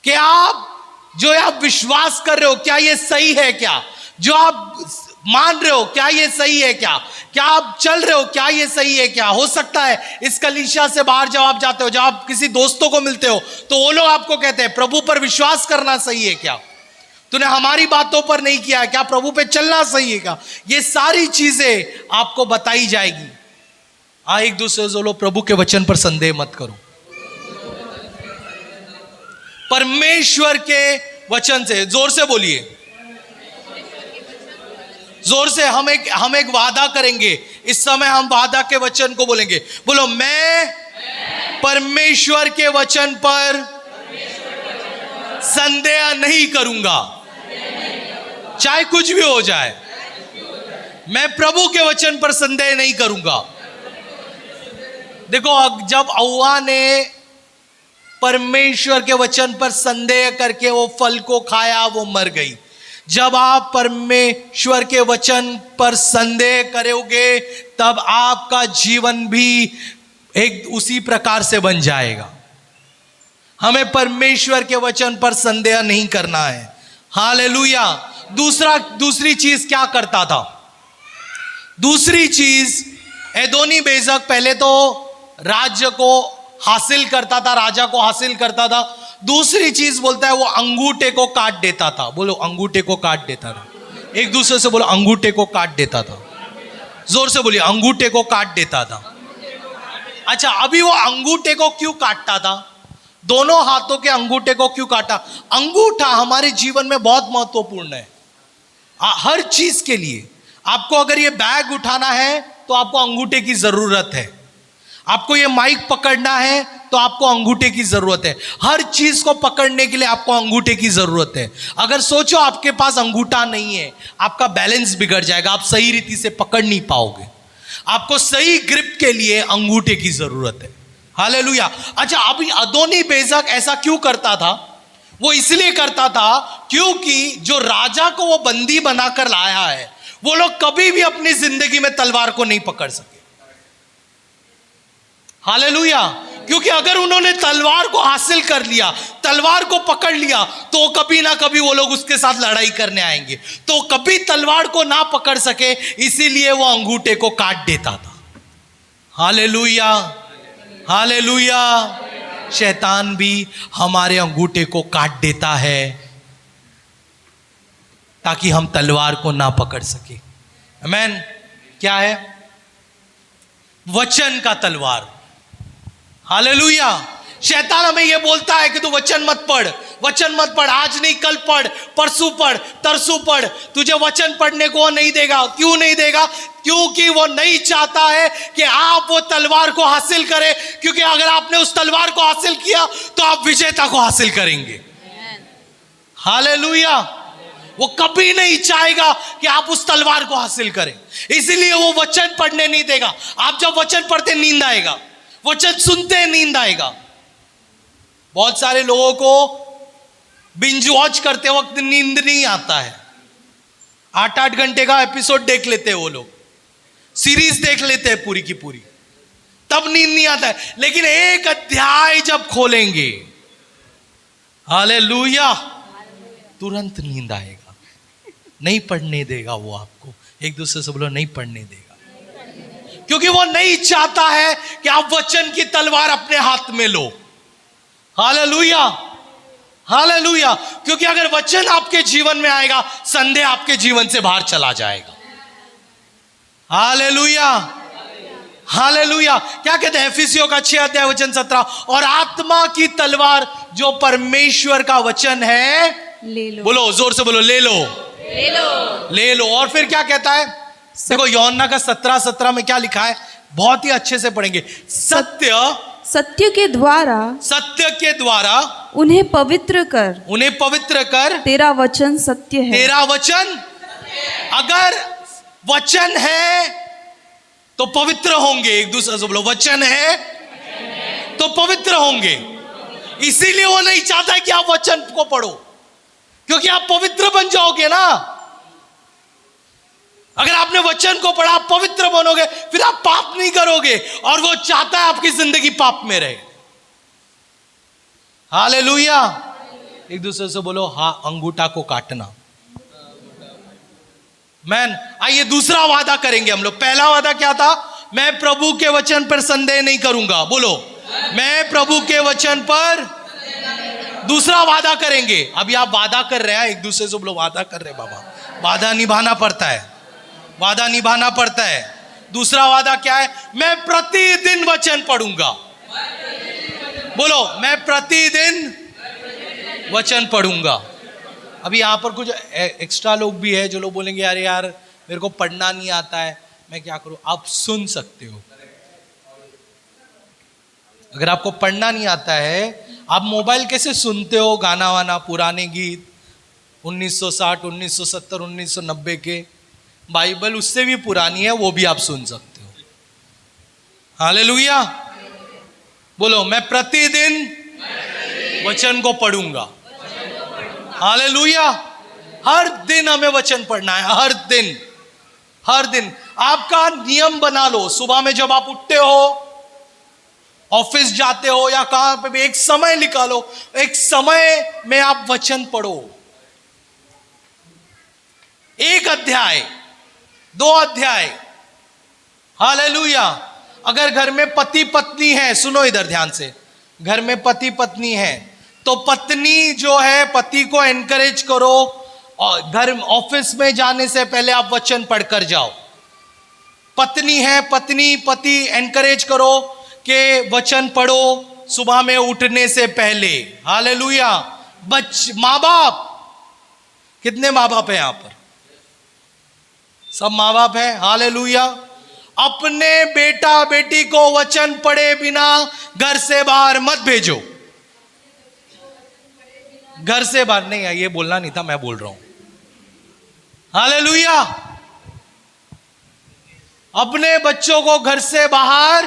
कि आप विश्वास कर रहे हो, क्या ये सही है? क्या जो आप मान रहे हो, क्या ये सही है? क्या आप चल रहे हो, क्या ये सही है? क्या हो सकता है इस कलीसिया से बाहर जब आप जाते हो, जब आप किसी दोस्तों को मिलते हो, तो वो लोग आपको कहते हैं प्रभु पर विश्वास करना सही है क्या? तूने हमारी बातों पर नहीं किया, क्या प्रभु पे चलना सही है क्या? ये सारी चीजें आपको बताई जाएगी। एक दूसरे से बोलो, प्रभु के वचन पर संदेह मत करो। परमेश्वर के वचन से, जोर से बोलिए, जोर से। हम एक वादा करेंगे इस समय, हम वादा के वचन को बोलेंगे। बोलो, मैं परमेश्वर के वचन पर संदेह नहीं करूंगा, चाहे कुछ भी हो जाए। मैं प्रभु के वचन पर संदेह नहीं करूंगा। देखो, जब हव्वा ने परमेश्वर के वचन पर संदेह करके वो फल को खाया, वो मर गई। जब आप परमेश्वर के वचन पर संदेह करोगे तब आपका जीवन भी एक उसी प्रकार से बन जाएगा। हमें परमेश्वर के वचन पर संदेह नहीं करना है। हालेलुया। दूसरी चीज क्या करता था? दूसरी चीज, एदोनी बेजक पहले तो राज्य को हासिल करता था, राजा को हासिल करता था। दूसरी चीज बोलता है वो अंगूठे को काट देता था। बोलो, अंगूठे को काट देता था। एक दूसरे से बोलो, अंगूठे को काट देता था। जोर से बोलिए, अंगूठे को काट देता था। अच्छा, अभी वो अंगूठे को क्यों काटता था? दोनों हाथों के अंगूठे को क्यों काटा? अंगूठा हमारे जीवन में बहुत महत्वपूर्ण है, हर चीज के लिए। आपको अगर ये बैग उठाना है तो आपको अंगूठे की जरूरत है। आपको ये माइक पकड़ना है तो आपको अंगूठे की जरूरत है। हर चीज को पकड़ने के लिए आपको अंगूठे की जरूरत है। अगर सोचो आपके पास अंगूठा नहीं है, आपका बैलेंस बिगड़ जाएगा, आप सही रीति से पकड़ नहीं पाओगे। आपको सही ग्रिप के लिए अंगूठे की जरूरत है। हालेलुया। अच्छा, अभी अदोनी बेजक ऐसा क्यों करता था? वो इसलिए करता था क्योंकि जो राजा को वो बंदी बनाकर लाया है, वो लोग कभी भी अपनी जिंदगी में तलवार को नहीं पकड़ सके। हालेलुया। क्योंकि अगर उन्होंने तलवार को हासिल कर लिया, तलवार को पकड़ लिया, तो कभी ना कभी वो लोग उसके साथ लड़ाई करने आएंगे। तो कभी तलवार को ना पकड़ सके, इसीलिए वो अंगूठे को काट देता था। Hallelujah, hallelujah. शैतान भी हमारे अंगूठे को काट देता है ताकि हम तलवार को ना पकड़ सके। आमीन। क्या है? वचन का तलवार। हालेलुया। शैतान हमें यह बोलता है कि तू वचन मत पढ़, वचन मत पढ़, आज नहीं कल पढ़, परसों पढ़, तरसों पढ़। तुझे वचन पढ़ने को नहीं देगा। क्यों नहीं देगा? क्योंकि वो नहीं चाहता है कि आप वो तलवार को हासिल करें। क्योंकि अगर आपने उस तलवार को हासिल किया तो आप विजेता को हासिल करेंगे। हालेलुया। वो कभी नहीं चाहेगा कि आप उस तलवार को हासिल करें, इसीलिए वो वचन पढ़ने नहीं देगा। आप जब वचन पढ़ते नींद आएगा, वचन सुनते नींद आएगा। बहुत सारे लोगों को बिंज वॉच करते वक्त नींद नहीं आता है। 8-8 घंटे का एपिसोड देख लेते हैं वो लोग, सीरीज देख लेते हैं पूरी की पूरी, तब नींद नहीं आता है। लेकिन एक अध्याय जब खोलेंगे, हालेलुया, तुरंत नींद आएगा। नहीं पढ़ने देगा वो आपको। एक दूसरे से बोलो, नहीं पढ़ने देगा। क्योंकि वो नहीं चाहता है कि आप वचन की तलवार अपने हाथ में लो। Hallelujah, hallelujah. क्योंकि अगर वचन आपके जीवन में आएगा, संदेह आपके जीवन से बाहर चला जाएगा। Hallelujah, hallelujah. क्या कहते हैं एफिसियों का 6 अध्याय वचन 17, और आत्मा की तलवार जो परमेश्वर का वचन है, ले लो। बोलो जोर से, बोलो ले लो, ले लो, ले लो। और फिर क्या कहता है? देखो यूहन्ना का 17:17 में क्या लिखा है, बहुत ही अच्छे से पढ़ेंगे। सत्य के द्वारा, सत्य के द्वारा उन्हें पवित्र कर, उन्हें पवित्र कर, तेरा वचन सत्य है। तेरा वचन, अगर वचन है तो पवित्र होंगे। एक दूसरे से बोलो, वचन है तो पवित्र होंगे। इसीलिए वो नहीं चाहता कि आप वचन को पढ़ो, क्योंकि आप पवित्र बन जाओगे ना। अगर आपने वचन को पढ़ा, आप पवित्र बनोगे, फिर आप पाप नहीं करोगे। और वो चाहता है आपकी जिंदगी पाप में रहे। हालेलुया। एक दूसरे से बोलो, हाँ, अंगूठा को काटना। मैन, आइए दूसरा वादा करेंगे हम लोग। पहला वादा क्या था? मैं प्रभु के वचन पर संदेह नहीं करूंगा। बोलो, मैं प्रभु के वचन पर। दूसरा वादा करेंगे। अभी आप वादा कर रहे हैं, एक दूसरे से बोलो, वादा कर रहे बाबा। वादा निभाना पड़ता है, वादा निभाना पड़ता है। दूसरा वादा क्या है? मैं प्रतिदिन वचन पढ़ूंगा। बोलो, मैं प्रतिदिन वचन पढ़ूंगा। अभी यहां पर कुछ एक्स्ट्रा लोग भी है जो लोग बोलेंगे, अरे यार मेरे को पढ़ना नहीं आता है, मैं क्या करूं? आप सुन सकते हो। अगर आपको पढ़ना नहीं आता है, आप मोबाइल कैसे सुनते हो? गाना वाना, पुराने गीत 1960, 1970, 1990 के, बाइबल उससे भी पुरानी है, वो भी आप सुन सकते हो। हालेलुया। बोलो, मैं प्रतिदिन वचन को पढ़ूंगा। हालेलुया। हर दिन हमें वचन पढ़ना है, हर दिन, हर दिन। आपका नियम बना लो, सुबह में जब आप उठते हो, ऑफिस जाते हो या कहां पे भी, एक समय निकालो, एक समय में आप वचन पढ़ो। 1 अध्याय, 2 अध्याय। हालेलुया। अगर घर में पति पत्नी है, सुनो इधर ध्यान से, घर में पति पत्नी है, तो पत्नी जो है, पति को एनकरेज करो, और घर ऑफिस में जाने से पहले आप वचन पढ़कर जाओ। पत्नी है, पत्नी पति एनकरेज करो कि वचन पढ़ो सुबह में उठने से पहले। हालेलुया। माँ बाप, कितने माँ बाप है यहां पर? सब माँ बाप है। हालेलुया। अपने बेटा बेटी को वचन पढ़े बिना घर से बाहर मत भेजो। घर से बाहर नहीं है, ये बोलना नहीं था, मैं बोल रहा हूं। हालेलुया। अपने बच्चों को घर से बाहर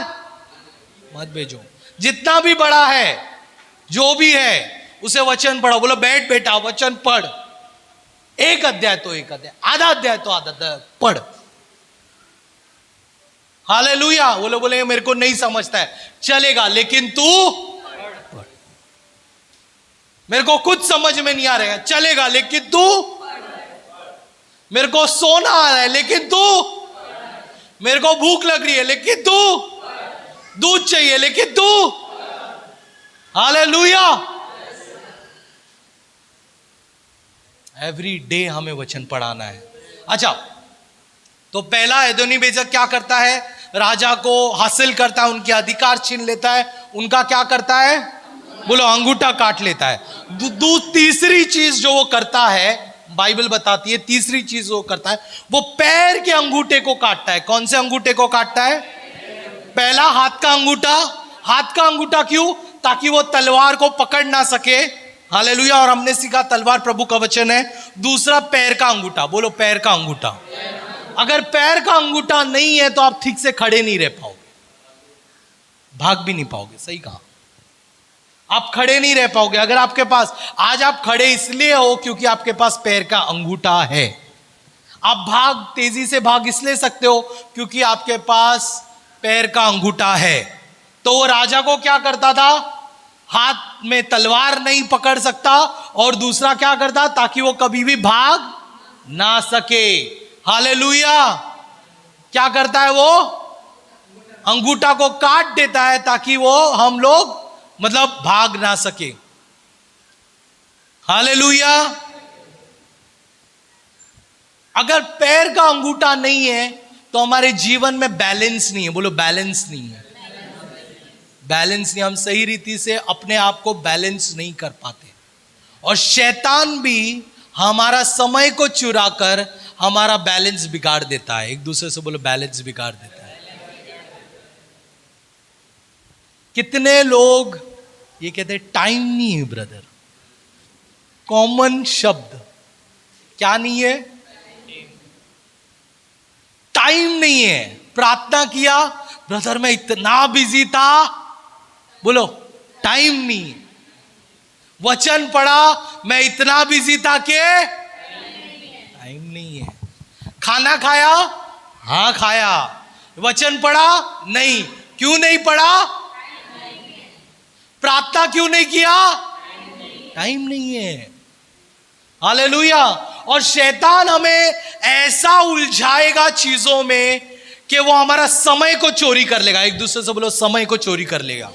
मत भेजो। जितना भी बड़ा है, जो भी है, उसे वचन पढ़ो। बोलो बैठ बेटा, वचन पढ़। एक अध्याय तो एक अध्याय, आधा अध्याय तो आधा अध्याय पढ़। हालेलुया। वो लोग बोले मेरे को नहीं समझता है, चलेगा, लेकिन तू पढ़। मेरे को कुछ समझ में नहीं आ रहा है, चलेगा, लेकिन तू। मेरे को सोना आ रहा है, लेकिन तू। मेरे को भूख लग रही है, लेकिन तू। दूध चाहिए, लेकिन तू। हालेलुया। एवरी डे हमें वचन पढ़ाना है। अच्छा, तो पहला एदोनी बेजक क्या करता है? राजा को हासिल करता है, उनके अधिकार छीन लेता है, उनका क्या करता है? बोलो अंगूठा काट लेता है। तीसरी चीज जो वो करता है, बाइबल बताती है, तीसरी चीज वो करता है, वो पैर के अंगूठे को काटता है। कौन से अंगूठे को काटता है? पहला हाथ का अंगूठा। हाथ का अंगूठा क्यों? ताकि वो तलवार को पकड़ ना सके। हालेलुया। और हमने सीखा तलवार प्रभु का वचन है। दूसरा पैर का अंगूठा। बोलो पैर का अंगूठा। अगर पैर का अंगूठा नहीं है तो आप ठीक से खड़े नहीं रह पाओगे, भाग भी नहीं पाओगे। सही कहा, आप खड़े नहीं रह पाओगे। अगर आपके पास, आज आप खड़े इसलिए हो क्योंकि आपके पास पैर का अंगूठा है। आप भाग, तेजी से भाग इसलिए सकते हो क्योंकि आपके पास पैर का अंगूठा है। तो वो राजा को क्या करता था? हाथ में तलवार नहीं पकड़ सकता, और दूसरा क्या करता? ताकि वो कभी भी भाग ना सके। हालेलुया। क्या करता है वो? अंगूठा को काट देता है ताकि वो, हम लोग मतलब भाग ना सके। हालेलुया। अगर पैर का अंगूठा नहीं है तो हमारे जीवन में बैलेंस नहीं है। बोलो बैलेंस नहीं है। बैलेंस नहीं, हम सही रीति से अपने आप को बैलेंस नहीं कर पाते। और शैतान भी हमारा समय को चुरा कर हमारा बैलेंस बिगाड़ देता है। एक दूसरे से बोलो बैलेंस बिगाड़ देता है। कितने लोग ये कहते हैं टाइम नहीं है ब्रदर। कॉमन शब्द क्या नहीं है? टाइम नहीं है। प्रार्थना किया, ब्रदर मैं इतना बिजी था, बोलो टाइम नहीं। वचन पढ़ा, मैं इतना बिजी था कि टाइम नहीं है। खाना खाया, हाँ खाया। वचन पढ़ा, नहीं। क्यों नहीं पढ़ा? प्रार्थना क्यों नहीं किया? टाइम नहीं है। हालेलुया। और शैतान हमें ऐसा उलझाएगा चीजों में कि वो हमारा समय को चोरी कर लेगा। एक दूसरे से बोलो समय को चोरी कर लेगा।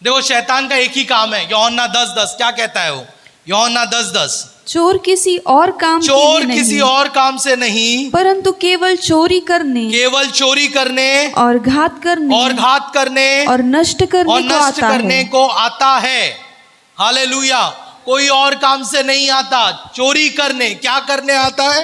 देखो शैतान का एक ही काम है। यूहन्ना 10:10 क्या कहता है वो? यूहन्ना 10:10 चोर किसी और काम चोर के लिए किसी नहीं, और काम से नहीं, परंतु केवल चोरी करने केवल चोरी करने और घात करने और नष्ट करने और को नष्ट आता करने है। को आता है। हालेलुया। कोई और काम से नहीं आता, चोरी करने। क्या करने आता है?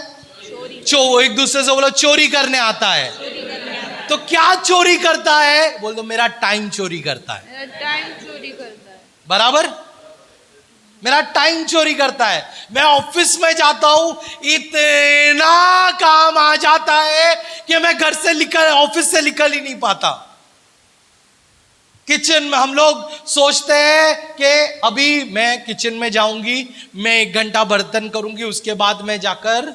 एक दूसरे से बोलो चोरी करने आता है। तो क्या चोरी करता है? बोल दो मेरा टाइम चोरी करता है। टाइम चोरी करता है। बराबर, मेरा टाइम चोरी करता है। मैं ऑफिस में जाता हूं, इतना काम आ जाता है कि मैं घर से ऑफिस से निकल ही नहीं पाता। किचन में हम लोग सोचते हैं कि अभी मैं किचन में जाऊंगी, मैं 1 घंटा बर्तन करूंगी, उसके बाद मैं जाकर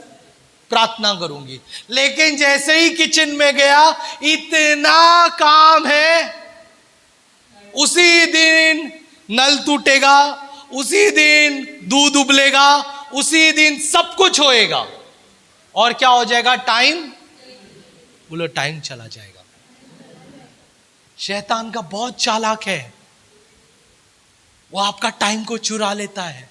प्रार्थना करूंगी। लेकिन जैसे ही किचन में गया, इतना काम है, उसी दिन नल टूटेगा, उसी दिन दूध उबलेगा, उसी दिन सब कुछ होएगा, और क्या हो जाएगा? टाइम, बोलो टाइम चला जाएगा। शैतान का बहुत चालाक है, वो आपका टाइम को चुरा लेता है।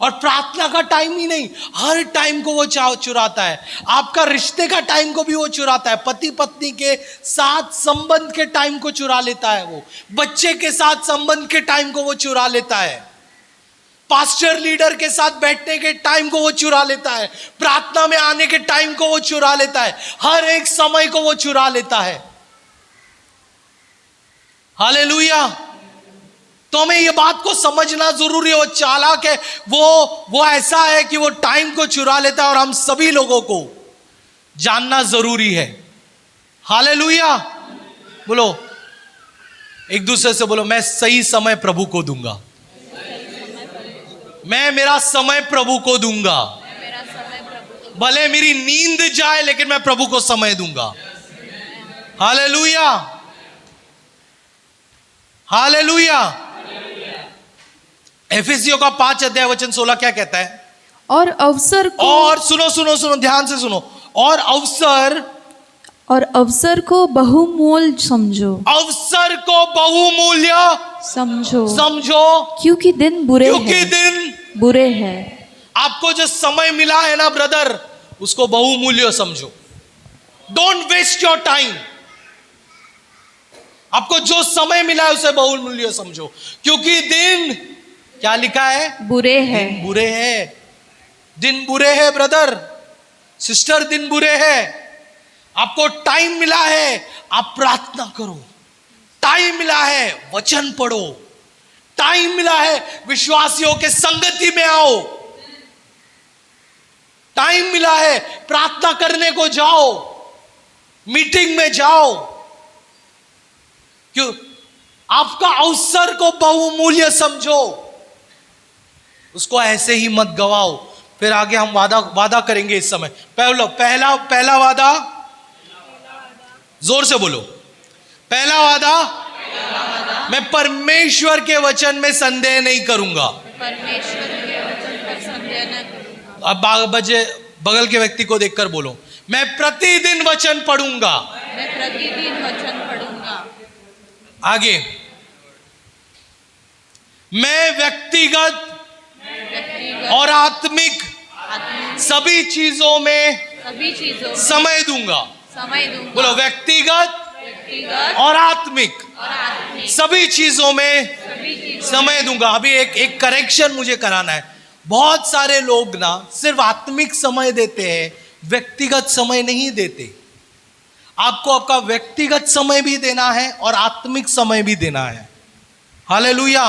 और प्रार्थना का टाइम ही नहीं, हर टाइम को वो चुराता है। आपका रिश्ते का टाइम को भी वो चुराता है। पति पत्नी के साथ संबंध के टाइम को चुरा लेता है वो। बच्चे के साथ संबंध के टाइम को वो चुरा लेता है। पास्टर लीडर के साथ बैठने के टाइम को वो चुरा लेता है। प्रार्थना में आने के टाइम को वो चुरा लेता है। हर एक समय को वो चुरा लेता है। हालेलुया। तो हमें ये बात को समझना जरूरी है। वो चालाक है, वो ऐसा है कि वो टाइम को चुरा लेता है, और हम सभी लोगों को जानना जरूरी है। हालेलुया। बोलो एक दूसरे से बोलो, मैं सही समय प्रभु को दूंगा। मैं मेरा समय प्रभु को दूंगा। भले मेरी नींद जाए लेकिन मैं प्रभु को समय दूंगा। Hallelujah, hallelujah. एफिसियों का 5 अध्याय वचन 16 क्या कहता है? और अवसर को, और सुनो सुनो सुनो, ध्यान से सुनो। और अवसर को बहुमूल्य समझो। अवसर को बहुमूल्य समझो, क्योंकि दिन बुरे हैं। आपको जो समय मिला है ना ब्रदर, उसको बहुमूल्य समझो। Don't waste your time. आपको जो समय मिला है उसे बहुमूल्य समझो, क्योंकि दिन, क्या लिखा है? बुरे हैं। दिन बुरे हैं। दिन बुरे हैं ब्रदर, सिस्टर, दिन बुरे हैं। आपको टाइम मिला है, आप प्रार्थना करो। टाइम मिला है, वचन पढ़ो। टाइम मिला है, विश्वासियों के संगति में आओ। टाइम मिला है, प्रार्थना करने को जाओ, मीटिंग में जाओ। क्यों? आपका अवसर को बहुमूल्य समझो, उसको ऐसे ही मत गवाओ। फिर आगे हम वादा करेंगे इस समय। पहला वादा, जोर से बोलो, पहला वादा, मैं परमेश्वर के वचन में संदेह नहीं करूंगा। अब बगल के व्यक्ति को देखकर बोलो, मैं प्रतिदिन वचन पढ़ूंगा। आगे, मैं व्यक्तिगत और आत्मिक सभी चीजों में समय दूंगा। बोलो, व्यक्तिगत और आत्मिक सभी चीजों में समय दूंगा। अभी एक करेक्शन मुझे कराना है। बहुत सारे लोग ना सिर्फ आत्मिक समय देते हैं, व्यक्तिगत समय नहीं देते। आपको आपका व्यक्तिगत समय भी देना है और आत्मिक समय भी देना है। हालेलुया।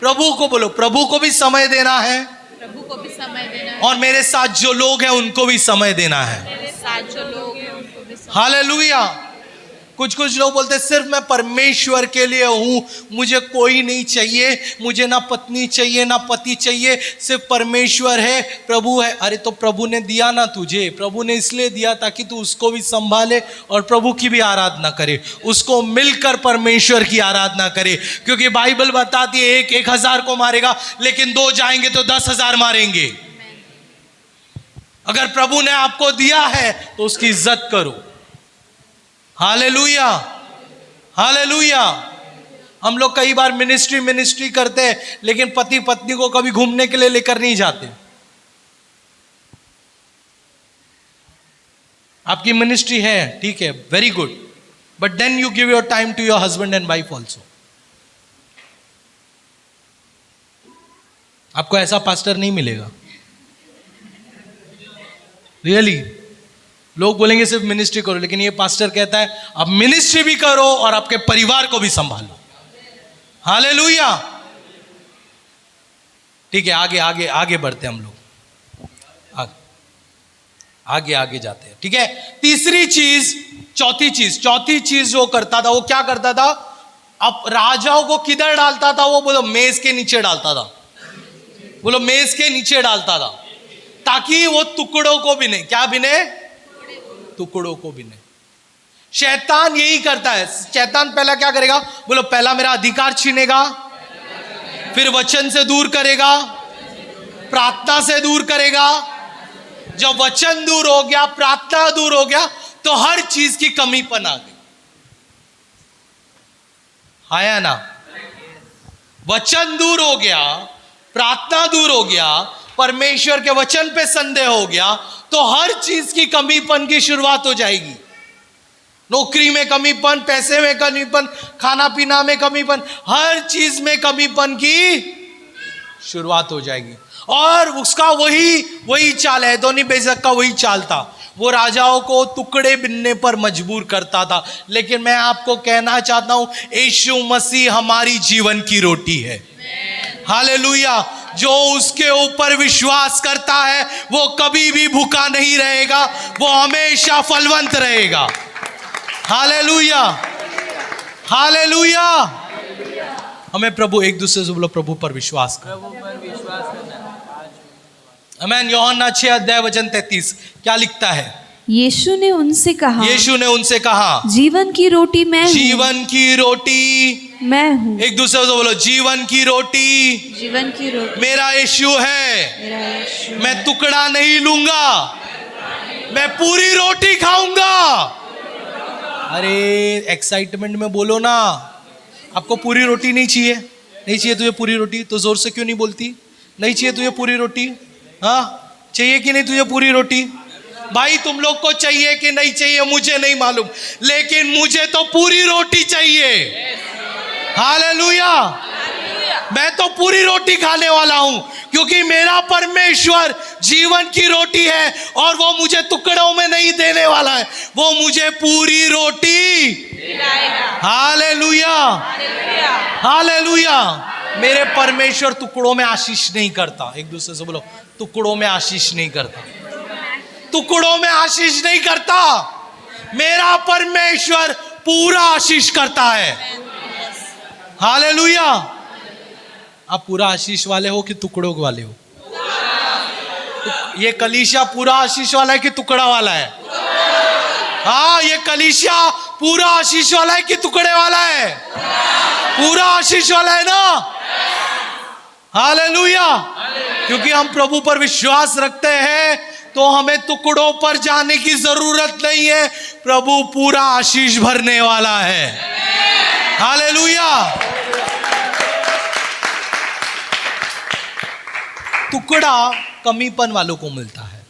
प्रभु को बोलो, प्रभु को भी समय देना है, प्रभु को भी समय देना है, और मेरे साथ जो लोग हैं उनको भी समय देना है। मेरे साथ जो लोग हैं उनको भी समय। हालेलुया। कुछ लोग बोलते हैं सिर्फ मैं परमेश्वर के लिए हूं, मुझे कोई नहीं चाहिए, मुझे ना पत्नी चाहिए ना पति चाहिए, सिर्फ परमेश्वर है, प्रभु है। अरे तो प्रभु ने दिया ना तुझे, प्रभु ने इसलिए दिया ताकि तू उसको भी संभाले और प्रभु की भी आराधना करे, उसको मिलकर परमेश्वर की आराधना करे। क्योंकि बाइबल बताती है 1,000 को मारेगा लेकिन 2 जाएंगे तो 10,000 मारेंगे। अगर प्रभु ने आपको दिया है तो उसकी इज्जत करो। Hallelujah, hallelujah. हम लोग कई बार मिनिस्ट्री करते हैं लेकिन पति पत्नी को कभी घूमने के लिए लेकर नहीं जाते। आपकी मिनिस्ट्री है, ठीक है, very good, but then you give your time to your husband and wife also. आपको ऐसा पास्टर नहीं मिलेगा, रियली। लोग बोलेंगे सिर्फ मिनिस्ट्री करो, लेकिन ये पास्टर कहता है आप मिनिस्ट्री भी करो और आपके परिवार को भी संभालो। हालेलुया। ठीक है, आगे आगे आगे बढ़ते हैं हम लोग, आगे जाते हैं। ठीक है, चौथी चीज जो करता था, वो क्या करता था? अब राजाओं को किधर डालता था? वो बोलो मेज के नीचे डालता था। बोलो मेज के नीचे डालता था, ताकि वो टुकड़ों को भी नहीं, क्या भी नहीं, टुकड़ों को भी नहीं। शैतान यही करता है। शैतान पहला क्या करेगा? बोलो, पहला मेरा अधिकार छीनेगा, फिर वचन से दूर करेगा, प्रार्थना से दूर करेगा। जब वचन दूर हो गया, प्रार्थना दूर हो गया, तो हर चीज की कमीपन आ गई। आया ना? वचन दूर हो गया, प्रार्थना दूर हो गया, परमेश्वर के वचन पे संदेह हो गया, तो हर चीज की कमीपन की शुरुआत हो जाएगी। नौकरी में कमीपन, पैसे में कमीपन, खाना पीना में कमीपन, हर चीज में कमीपन की शुरुआत हो जाएगी। और उसका वही चाल है, अदोनी-बेजेक का वही चाल था। वो राजाओं को टुकड़े बिनने पर मजबूर करता था। लेकिन मैं आपको कहना चाहता हूं, यीशु मसीह हमारी जीवन की रोटी है। हालेलुया। जो उसके ऊपर विश्वास करता है वो कभी भी भूखा नहीं रहेगा, वो हमेशा फलवंत रहेगा। Hallelujah, hallelujah. हमें प्रभु, एक दूसरे से बोलो, प्रभु पर विश्वास कर। प्रभु पर विश्वास करना। आमीन। यूहन्ना 6 अध्याय वचन 33 क्या लिखता है? यीशु ने उनसे कहा, यीशु ने उनसे कहा, जीवन की रोटी मैं हूँ। जीवन की रोटी मैं हूँ। एक दूसरे से बोलो, जीवन की रोटी जीवन की रोटी मेरा यीशु है। मेरा यीशु। मैं टुकड़ा नहीं लूंगा, मैं पूरी रोटी खाऊंगा। अरे एक्साइटमेंट में बोलो ना। आपको पूरी रोटी नहीं चाहिए? नहीं चाहिए तुझे पूरी रोटी? तो जोर से क्यों नहीं बोलती? नहीं चाहिए तुझे पूरी रोटी? हाँ, चाहिए कि नहीं तुझे पूरी रोटी? भाई तुम लोग को चाहिए कि नहीं चाहिए मुझे नहीं मालूम, लेकिन मुझे तो पूरी रोटी चाहिए। हालेलुया। मैं तो पूरी रोटी खाने वाला हूं, क्योंकि मेरा परमेश्वर जीवन की रोटी है और वो मुझे टुकड़ों में नहीं देने वाला है, वो मुझे पूरी रोटी दिलाएगा। Hallelujah, hallelujah. मेरे परमेश्वर टुकड़ों में आशीष नहीं करता। एक दूसरे से बोलो, टुकड़ों में आशीष नहीं करता, टुकड़ों में आशीष नहीं करता। मेरा परमेश्वर पूरा आशीष करता है। हालेलुया। आप पूरा आशीष वाले हो कि टुकड़ों वाले हो? ये कलीसिया पूरा आशीष वाला है कि टुकड़ा वाला है? हाँ, ये कलीसिया पूरा आशीष वाला है कि टुकड़े वाला है? पूरा आशीष वाला है ना। हालेलुया। क्योंकि हम प्रभु पर विश्वास रखते हैं तो हमें टुकड़ों पर जाने की जरूरत नहीं है। प्रभु पूरा आशीष भरने वाला है। हालेलुया। टुकड़ा कमीपन वालों को मिलता है।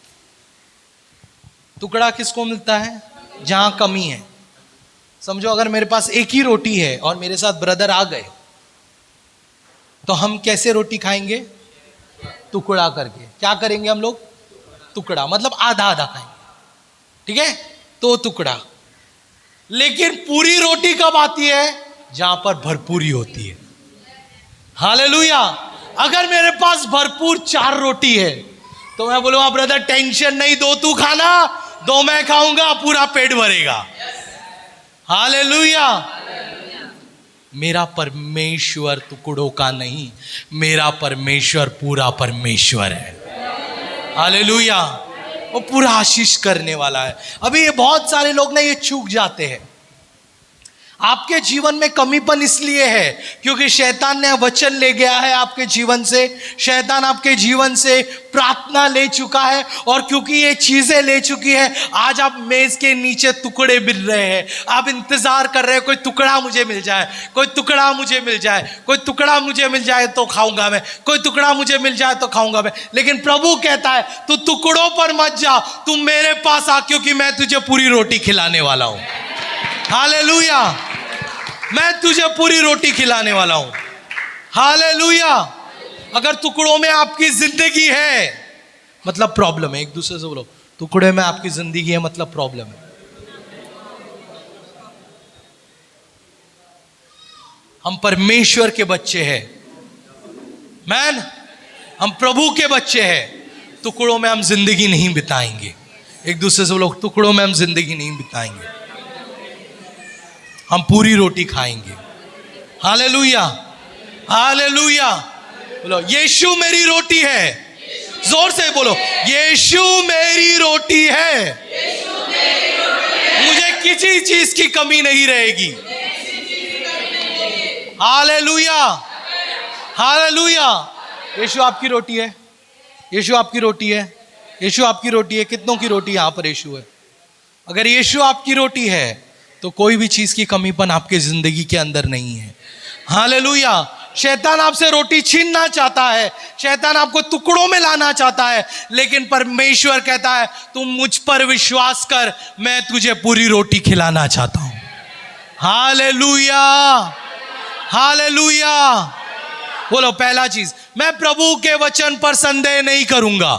टुकड़ा किसको मिलता है? जहां कमी है। समझो, अगर मेरे पास एक ही रोटी है और मेरे साथ ब्रदर आ गए, तो हम कैसे रोटी खाएंगे? टुकड़ा करके। क्या करेंगे हम लोग? टुकड़ा, मतलब आधा आधा खाएंगे, ठीक है? तो टुकड़ा। लेकिन पूरी रोटी कब आती है? जहां पर भरपूरी होती है। हालेलुया। अगर मेरे पास भरपूर 4 रोटी है तो मैं बोलूंगा, ब्रदर टेंशन नहीं, 2 तू खाना, 2 मैं खाऊंगा, पूरा पेट भरेगा। हालेलुया। मेरा परमेश्वर टुकड़ों का नहीं, मेरा परमेश्वर पूरा परमेश्वर है। हालेलुया। वो पूरा आशीष करने वाला है। अभी ये बहुत सारे लोग ना ये चूक जाते हैं। आपके जीवन में कमीपन इसलिए है क्योंकि शैतान ने वचन ले गया है आपके जीवन से, शैतान आपके जीवन से प्रार्थना ले चुका है, और क्योंकि ये चीजें ले चुकी है, आज आप मेज के नीचे टुकड़े मिल रहे हैं। आप इंतजार कर रहे हैं कोई टुकड़ा मुझे मिल जाए, कोई टुकड़ा मुझे मिल जाए, कोई टुकड़ा मुझे मिल जाए तो खाऊंगा मैं, कोई टुकड़ा मुझे मिल जाए तो खाऊंगा मैं। लेकिन प्रभु कहता है, तू टुकड़ों पर मत जा, तू मेरे पास आ, क्योंकि मैं तुझे पूरी रोटी खिलाने वाला हूं। हालेलुया। मैं तुझे पूरी रोटी खिलाने वाला हूं। हालेलुया। अगर टुकड़ों में आपकी जिंदगी है मतलब प्रॉब्लम है। एक दूसरे से बोलो, टुकड़े में आपकी जिंदगी है मतलब प्रॉब्लम है। हम परमेश्वर के बच्चे हैं, मैन, हम प्रभु के बच्चे हैं। टुकड़ों में हम जिंदगी नहीं बिताएंगे। एक दूसरे से बोलो, टुकड़ों में हम जिंदगी नहीं बिताएंगे, हम पूरी रोटी खाएंगे। Hallelujah, hallelujah. बोलो, यीशु मेरी रोटी है। जोर से बोलो, यीशु मेरी रोटी है। मुझे किसी चीज की कमी नहीं रहेगी। Hallelujah, hallelujah. यीशु आपकी रोटी है, यीशु आपकी रोटी है, यीशु आपकी रोटी है। कितनों की रोटी यहां पर यीशु है? अगर यीशु आपकी रोटी है तो कोई भी चीज की कमीपन आपके जिंदगी के अंदर नहीं है। हालेलुया। शैतान आपसे रोटी छीनना चाहता है, शैतान आपको टुकड़ों में लाना चाहता है, लेकिन परमेश्वर कहता है, तुम मुझ पर विश्वास कर, मैं तुझे पूरी रोटी खिलाना चाहता हूं। Hallelujah, hallelujah. बोलो, पहला चीज, मैं प्रभु के वचन पर संदेह नहीं करूंगा।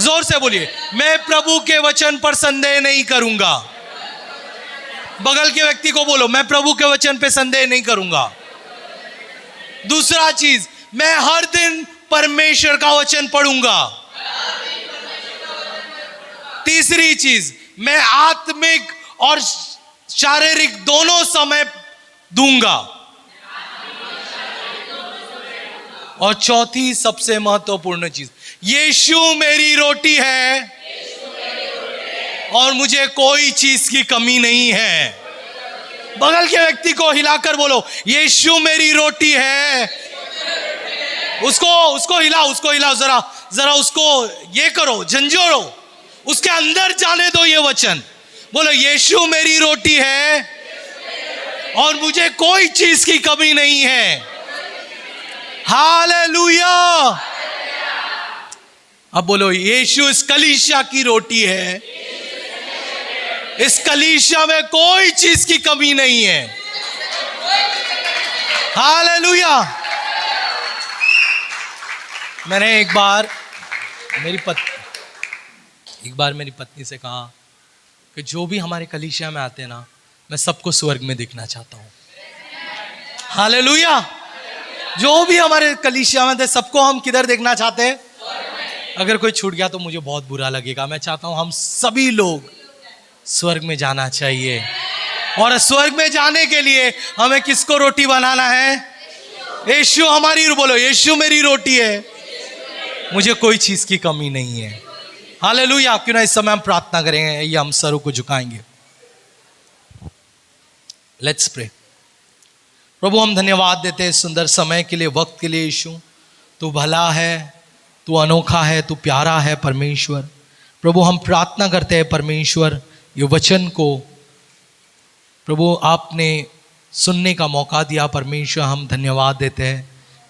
जोर से बोलिए, मैं प्रभु के वचन पर संदेह नहीं करूंगा। बगल के व्यक्ति को बोलो, मैं प्रभु के वचन पे संदेह नहीं करूंगा। दूसरा चीज, मैं हर दिन परमेश्वर का वचन पढ़ूंगा। तीसरी चीज, मैं आत्मिक और शारीरिक दोनों समय दूंगा। और चौथी सबसे महत्वपूर्ण चीज, यीशु मेरी रोटी है और मुझे कोई चीज की कमी नहीं है। बगल के व्यक्ति को हिलाकर बोलो, यीशु मेरी रोटी है। उसको हिलाओ, जरा उसको ये करो, झंझोड़ो, उसके अंदर जाने दो ये वचन। बोलो, यीशु मेरी रोटी है और मुझे कोई चीज की कमी नहीं है। हालेलुया। अब बोलो, यीशु इस कलीसिया की रोटी है, इस कलीसिया में कोई चीज की कमी नहीं है। हालेलुया। मैंने एक बार मेरी पत्नी से कहा कि जो भी हमारे कलीसिया में आते हैं ना, मैं सबको स्वर्ग में देखना चाहता हूं। हालेलुया। जो भी हमारे कलीसिया में थे, सबको हम किधर देखना चाहते हैं? अगर कोई छूट गया तो मुझे बहुत बुरा लगेगा। मैं चाहता हूं हम सभी लोग स्वर्ग में जाना चाहिए। और स्वर्ग में जाने के लिए हमें किसको रोटी बनाना है? यीशु हमारी, बोलो, यीशु मेरी रोटी है, मुझे कोई चीज की कमी नहीं है। हालेलुया। क्यों ना इस समय हम प्रार्थना करेंगे, या हम सरों को झुकाएंगे। Let's pray. प्रभु, हम धन्यवाद देते हैं सुंदर समय के लिए, वक्त के लिए। यीशु, तू भला है, तू अनोखा है, तू प्यारा है परमेश्वर। प्रभु, हम प्रार्थना करते हैं परमेश्वर, ये वचन को प्रभु आपने सुनने का मौका दिया परमेश्वर, हम धन्यवाद देते हैं।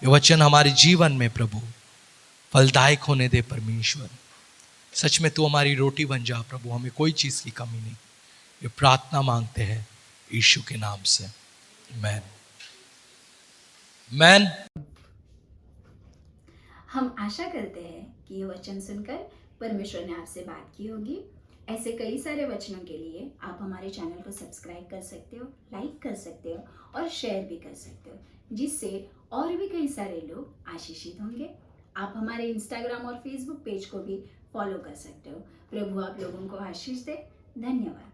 ये वचन हमारे जीवन में प्रभु फलदायक होने दे परमेश्वर। सच में तू हमारी रोटी बन जा प्रभु, हमें कोई चीज़ की कमी नहीं। ये प्रार्थना मांगते हैं यीशु के नाम से, आमीन। आमीन। हम आशा करते हैं कि ये वचन सुनकर परमेश्वर ने आपसे बात की होगी। ऐसे कई सारे वचनों के लिए आप हमारे चैनल को सब्सक्राइब कर सकते हो, लाइक कर सकते हो और शेयर भी कर सकते हो, जिससे और भी कई सारे लोग आशीषित होंगे। आप हमारे इंस्टाग्राम और फेसबुक पेज को भी फॉलो कर सकते हो। प्रभु आप लोगों को आशीष दे। धन्यवाद।